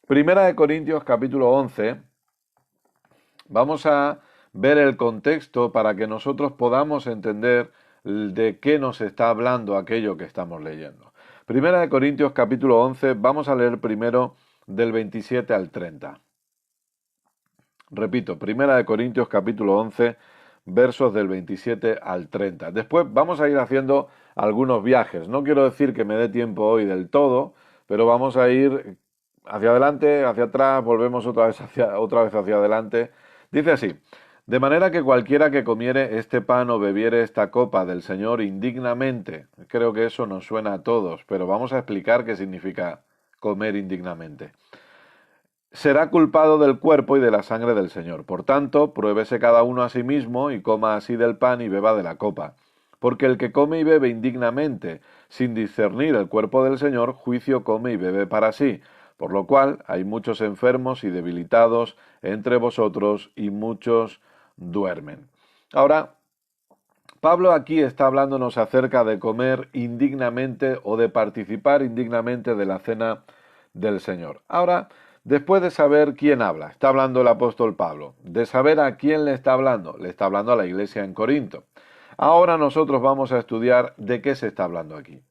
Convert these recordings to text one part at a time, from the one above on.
Primera de Corintios capítulo 11, vamos a ver el contexto para que nosotros podamos entender de qué nos está hablando aquello que estamos leyendo. Primera de Corintios capítulo 11, vamos a leer primero del 27 al 30. Repito, Primera de Corintios capítulo 11, versos del 27 al 30. Después vamos a ir haciendo algunos viajes. No quiero decir que me dé tiempo hoy del todo, pero vamos a ir hacia adelante, hacia atrás, volvemos otra vez hacia adelante. Dice así: de manera que cualquiera que comiere este pan o bebiere esta copa del Señor indignamente, creo que eso nos suena a todos, pero vamos a explicar qué significa comer indignamente, será culpado del cuerpo y de la sangre del Señor. Por tanto, pruébese cada uno a sí mismo y coma así del pan y beba de la copa. Porque el que come y bebe indignamente, sin discernir el cuerpo del Señor, juicio come y bebe para sí. Por lo cual hay muchos enfermos y debilitados entre vosotros y muchos duermen. Ahora, Pablo aquí está hablándonos acerca de comer indignamente o de participar indignamente de la cena del Señor. Ahora, después de saber quién habla, está hablando el apóstol Pablo, de saber a quién le está hablando a la iglesia en Corinto. Ahora nosotros vamos a estudiar de qué se está hablando aquí.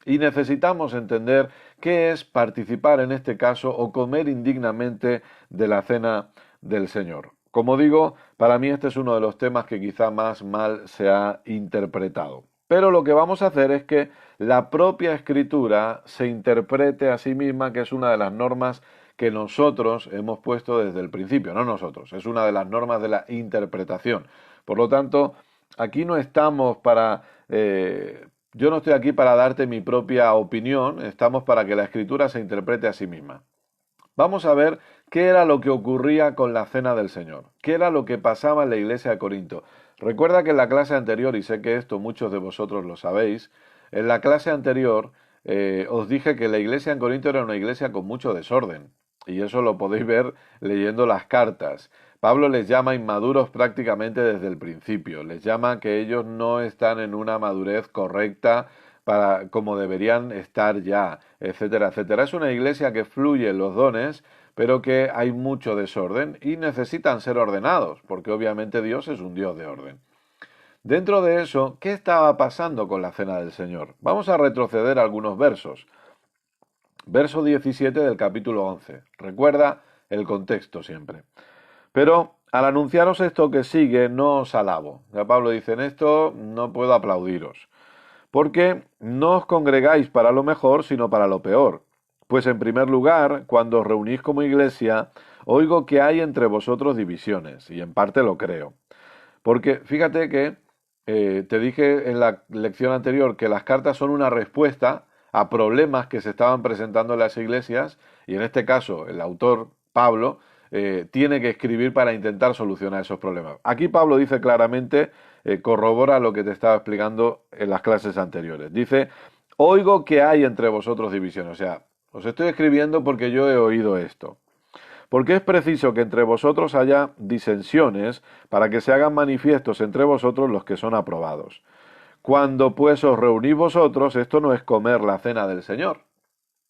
Y necesitamos entender qué es participar en este caso o comer indignamente de la cena del Señor. Como digo, para mí este es uno de los temas que quizá más mal se ha interpretado. Pero lo que vamos a hacer es que la propia escritura se interprete a sí misma, que es una de las normas que nosotros hemos puesto desde el principio, no nosotros, es una de las normas de la interpretación. Por lo tanto, aquí no estamos para... yo no estoy aquí para darte mi propia opinión, estamos para que la escritura se interprete a sí misma. Vamos a ver qué era lo que ocurría con la cena del Señor, qué era lo que pasaba en la iglesia de Corinto. Recuerda que en la clase anterior, y sé que esto muchos de vosotros lo sabéis, en la clase anterior os dije que la iglesia en Corinto era una iglesia con mucho desorden, y eso lo podéis ver leyendo las cartas. Pablo les llama inmaduros prácticamente desde el principio, les llama que ellos no están en una madurez correcta para como deberían estar ya, etcétera, etcétera. Es una iglesia que fluye los dones, pero que hay mucho desorden y necesitan ser ordenados, porque obviamente Dios es un Dios de orden. Dentro de eso, ¿qué estaba pasando con la cena del Señor? Vamos a retroceder algunos versos. Verso 17 del capítulo 11. Recuerda el contexto siempre. Pero al anunciaros esto que sigue, no os alabo. Ya Pablo dice, en esto no puedo aplaudiros, porque no os congregáis para lo mejor, sino para lo peor. Pues en primer lugar, cuando os reunís como iglesia, oigo que hay entre vosotros divisiones, y en parte lo creo. Porque fíjate que te dije en la lección anterior que las cartas son una respuesta a problemas que se estaban presentando en las iglesias, y en este caso el autor, Pablo, tiene que escribir para intentar solucionar esos problemas. Aquí Pablo dice claramente, corrobora lo que te estaba explicando en las clases anteriores. Dice, oigo que hay entre vosotros divisiones. O sea, os estoy escribiendo porque yo he oído esto. Porque es preciso que entre vosotros haya disensiones para que se hagan manifiestos entre vosotros los que son aprobados. Cuando pues os reunís vosotros, esto no es comer la cena del Señor.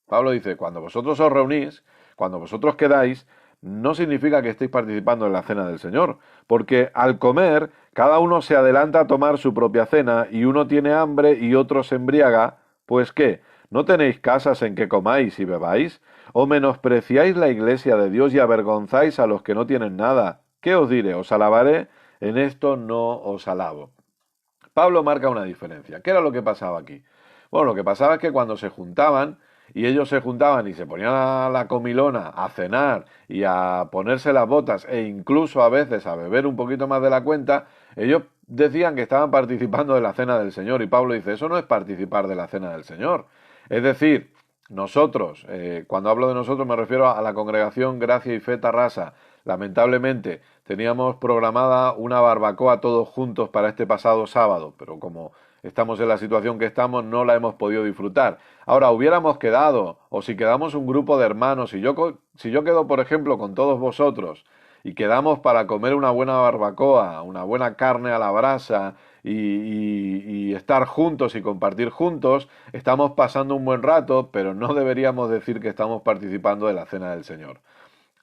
Pablo dice, cuando vosotros os reunís, cuando vosotros quedáis, no significa que estéis participando en la cena del Señor, porque al comer, cada uno se adelanta a tomar su propia cena, y uno tiene hambre y otro se embriaga, pues ¿qué? ¿No tenéis casas en que comáis y bebáis? ¿O menospreciáis la iglesia de Dios y avergonzáis a los que no tienen nada? ¿Qué os diré? ¿Os alabaré? En esto no os alabo. Pablo marca una diferencia. ¿Qué era lo que pasaba aquí? Bueno, lo que pasaba es que cuando se juntaban, y ellos se juntaban y se ponían a la comilona, a cenar y a ponerse las botas e incluso a veces a beber un poquito más de la cuenta, ellos decían que estaban participando de la cena del Señor. Y Pablo dice, eso no es participar de la cena del Señor. Es decir, nosotros, cuando hablo de nosotros me refiero a la congregación Gracia y Fe Tarrasa. Lamentablemente teníamos programada una barbacoa todos juntos para este pasado sábado, pero como estamos en la situación que estamos, no la hemos podido disfrutar. Ahora, hubiéramos quedado, o si quedamos un grupo de hermanos, si yo quedo, por ejemplo, con todos vosotros, y quedamos para comer una buena barbacoa, una buena carne a la brasa y estar juntos y compartir juntos, estamos pasando un buen rato, pero no deberíamos decir que estamos participando de la cena del Señor.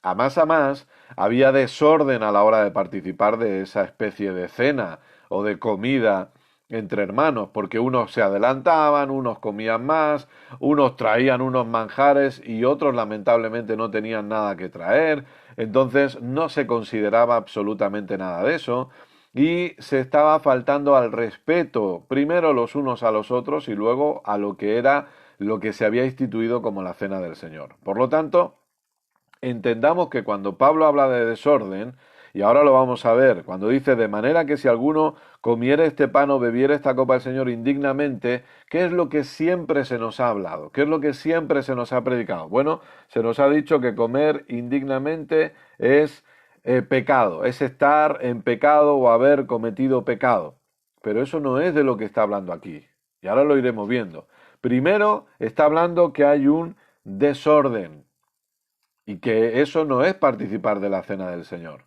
A más, había desorden a la hora de participar de esa especie de cena o de comida entre hermanos, porque unos se adelantaban, unos comían más, unos traían unos manjares y otros lamentablemente no tenían nada que traer, entonces no se consideraba absolutamente nada de eso y se estaba faltando al respeto, primero los unos a los otros y luego a lo que era lo que se había instituido como la cena del Señor. Por lo tanto, entendamos que cuando Pablo habla de desorden, y ahora lo vamos a ver, cuando dice de manera que si alguno comiera este pan o bebiera esta copa del Señor indignamente, ¿qué es lo que siempre se nos ha hablado? ¿Qué es lo que siempre se nos ha predicado? Bueno, se nos ha dicho que comer indignamente es pecado, es estar en pecado o haber cometido pecado. Pero eso no es de lo que está hablando aquí. Y ahora lo iremos viendo. Primero está hablando que hay un desorden y que eso no es participar de la cena del Señor.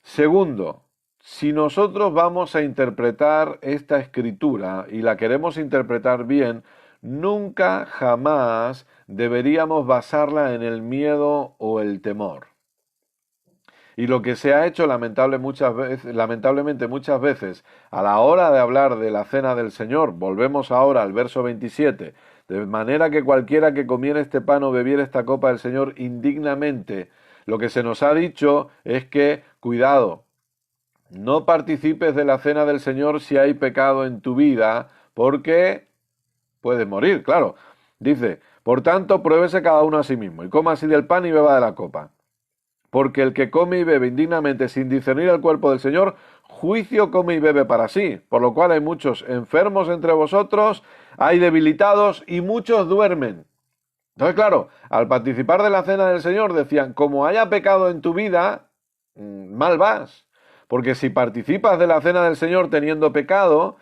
Segundo, si nosotros vamos a interpretar esta escritura y la queremos interpretar bien, nunca jamás deberíamos basarla en el miedo o el temor. Y lo que se ha hecho lamentablemente muchas veces a la hora de hablar de la cena del Señor, volvemos ahora al verso 27, de manera que cualquiera que comiera este pan o bebiera esta copa del Señor indignamente, lo que se nos ha dicho es que, cuidado, no participes de la cena del Señor si hay pecado en tu vida, porque puedes morir, claro. Dice, por tanto, pruébese cada uno a sí mismo, y coma así del pan y beba de la copa. Porque el que come y bebe indignamente sin discernir el cuerpo del Señor, juicio come y bebe para sí. Por lo cual hay muchos enfermos entre vosotros, hay debilitados y muchos duermen. Entonces, claro, al participar de la cena del Señor decían, como haya pecado en tu vida, mal vas. Porque si participas de la cena del Señor teniendo pecado,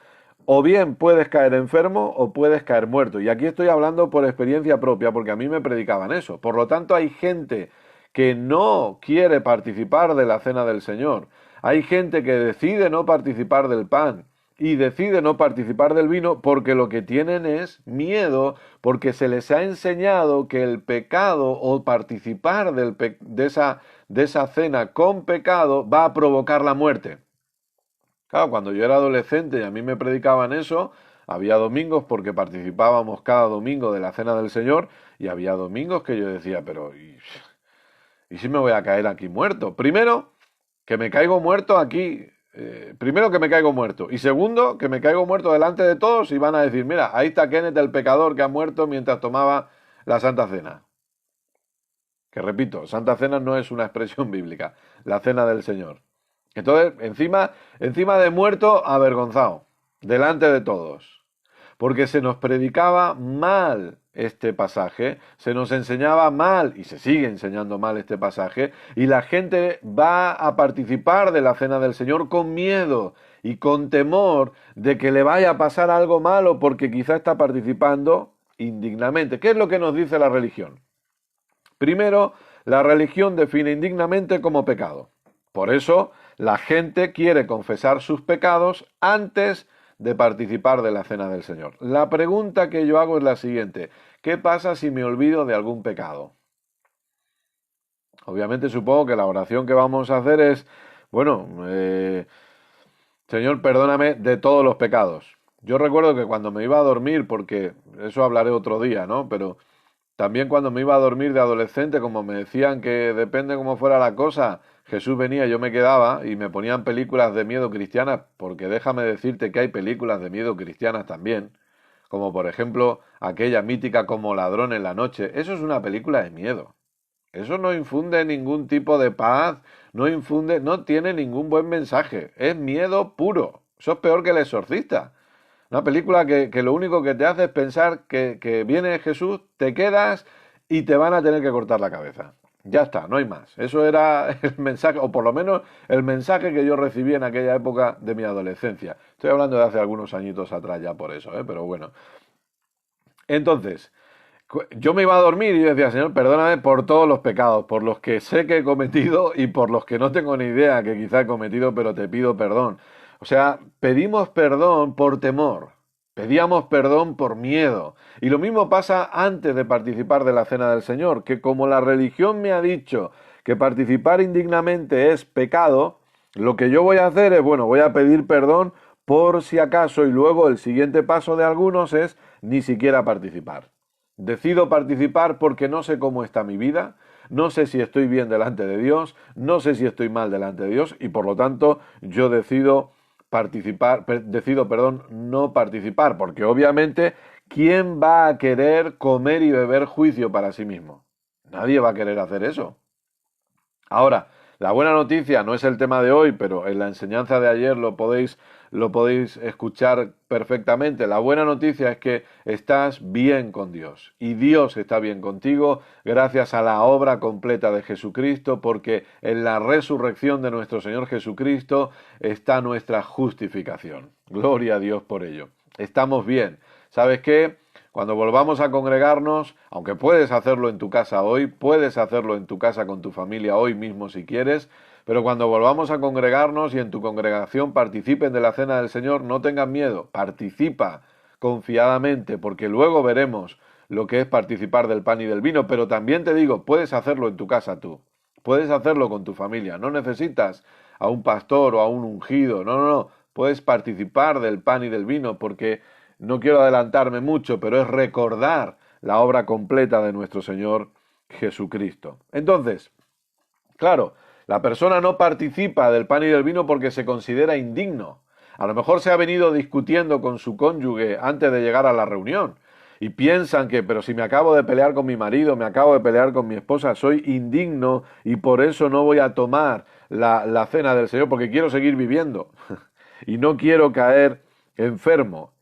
o bien puedes caer enfermo o puedes caer muerto. Y aquí estoy hablando por experiencia propia, porque a mí me predicaban eso. Por lo tanto, hay gente que no quiere participar de la cena del Señor. Hay gente que decide no participar del pan y decide no participar del vino porque lo que tienen es miedo, porque se les ha enseñado que el pecado o participar de esa cena con pecado va a provocar la muerte. Claro, cuando yo era adolescente y a mí me predicaban eso, había domingos porque participábamos cada domingo de la cena del Señor y había domingos que yo decía, pero ¿y si me voy a caer aquí muerto? Primero, que me caigo muerto aquí. Primero, que me caigo muerto. Y segundo, que me caigo muerto delante de todos y van a decir, mira, ahí está Kenneth el pecador que ha muerto mientras tomaba la Santa Cena. Que repito, Santa Cena no es una expresión bíblica, la cena del Señor. Entonces, encima de muerto, avergonzado, delante de todos. Porque se nos predicaba mal este pasaje, se nos enseñaba mal, y se sigue enseñando mal este pasaje, y la gente va a participar de la cena del Señor con miedo y con temor de que le vaya a pasar algo malo porque quizá está participando indignamente. ¿Qué es lo que nos dice la religión? Primero, la religión define indignamente como pecado. Por eso, la gente quiere confesar sus pecados antes de participar de la cena del Señor. La pregunta que yo hago es la siguiente: ¿qué pasa si me olvido de algún pecado? Obviamente supongo que la oración que vamos a hacer es, bueno, Señor, perdóname de todos los pecados. Yo recuerdo que cuando me iba a dormir, porque eso hablaré otro día, ¿no? Pero también cuando me iba a dormir de adolescente, como me decían que depende cómo fuera la cosa, Jesús venía, yo me quedaba y me ponían películas de miedo cristianas, porque déjame decirte que hay películas de miedo cristianas también, como por ejemplo aquella mítica como Ladrón en la noche. Eso es una película de miedo. Eso no infunde ningún tipo de paz, no tiene ningún buen mensaje. Es miedo puro. Eso es peor que El Exorcista. Una película que lo único que te hace es pensar que viene Jesús, te quedas y te van a tener que cortar la cabeza. Ya está, no hay más. Eso era el mensaje, o por lo menos el mensaje que yo recibí en aquella época de mi adolescencia. Estoy hablando de hace algunos añitos atrás ya por eso, pero bueno. Entonces, Yo me iba a dormir y yo decía, Señor, perdóname por todos los pecados, por los que sé que he cometido y por los que no tengo ni idea que quizá he cometido, pero te pido perdón. O sea, pedimos perdón por temor, pedíamos perdón por miedo. Y lo mismo pasa antes de participar de la cena del Señor, que como la religión me ha dicho que participar indignamente es pecado, lo que yo voy a hacer es, bueno, voy a pedir perdón por si acaso y luego el siguiente paso de algunos es ni siquiera participar. Decido participar porque no sé cómo está mi vida, no sé si estoy bien delante de Dios, no sé si estoy mal delante de Dios y por lo tanto yo decido participar, perdón, no participar, porque obviamente ¿quién va a querer comer y beber juicio para sí mismo? Nadie va a querer hacer eso. Ahora, la buena noticia no es el tema de hoy, pero en la enseñanza de ayer lo podéis escuchar perfectamente. La buena noticia es que estás bien con Dios y Dios está bien contigo gracias a la obra completa de Jesucristo, porque en la resurrección de nuestro Señor Jesucristo está nuestra justificación. Gloria a Dios por ello. Estamos bien. ¿Sabes qué? Cuando volvamos a congregarnos, aunque puedes hacerlo en tu casa hoy, puedes hacerlo en tu casa con tu familia hoy mismo si quieres, pero cuando volvamos a congregarnos y en tu congregación participen de la cena del Señor, no tengas miedo, participa confiadamente, porque luego veremos lo que es participar del pan y del vino, pero también te digo, puedes hacerlo en tu casa tú, puedes hacerlo con tu familia, no necesitas a un pastor o a un ungido, no, no, no, puedes participar del pan y del vino, porque no quiero adelantarme mucho, pero es recordar la obra completa de nuestro Señor Jesucristo. Entonces, claro, la persona no participa del pan y del vino porque se considera indigno. A lo mejor se ha venido discutiendo con su cónyuge antes de llegar a la reunión y piensan que, pero si me acabo de pelear con mi marido, me acabo de pelear con mi esposa, soy indigno y por eso no voy a tomar la cena del Señor porque quiero seguir viviendo y no quiero caer enfermo.